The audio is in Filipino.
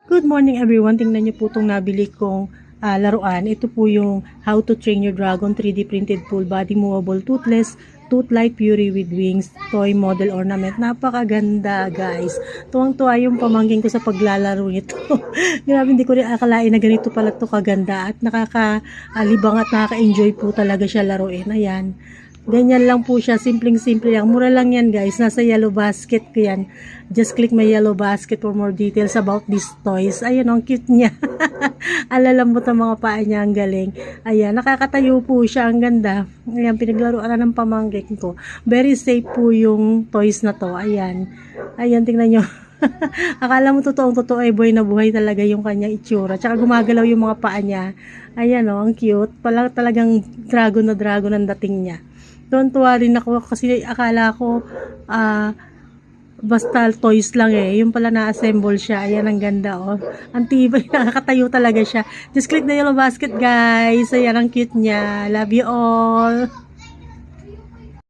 Good morning everyone. Tingnan niyo po itong nabili kong laruan. Ito po yung How to Train Your Dragon 3D printed full body movable toothless tooth light fury with wings toy model ornament. Napakaganda guys. Tuwang-tuwa yung pamangkin ko sa paglalaro nito. Grabe, hindi ko rin akalain na ganito pala to kaganda at nakakalibang at nakaka-enjoy po talaga siya laruin. Ayan. Ganyan lang po siya, simpleng-simple lang. Mura lang yan guys, nasa yellow basket ko yan. Just click my yellow basket for more details about these toys. Ayan, ang cute niya. Alalambot ang mga paa niya, ang galing. Ayan, nakakatayo po siya, ang ganda. Ayan, pinaglaruan na ng pamangkin ko. Very safe po yung toys na to. Ayan, ayan, tingnan nyo. Akala mo totoong-totoo ay buhay na buhay talaga yung kanyang itsura. Tsaka gumagalaw yung mga paa niya. Ayan o, ang cute. Pala talagang dragon na dragon ang dating niya. Tuwan-tuwa rin ako kasi akala ko basta toys lang eh. Yung pala na-assemble siya. Ayan, ang ganda oh. Ang tibay, nakakatayo talaga siya. Just click the yellow basket guys. Ayan, ang cute niya. Love you all.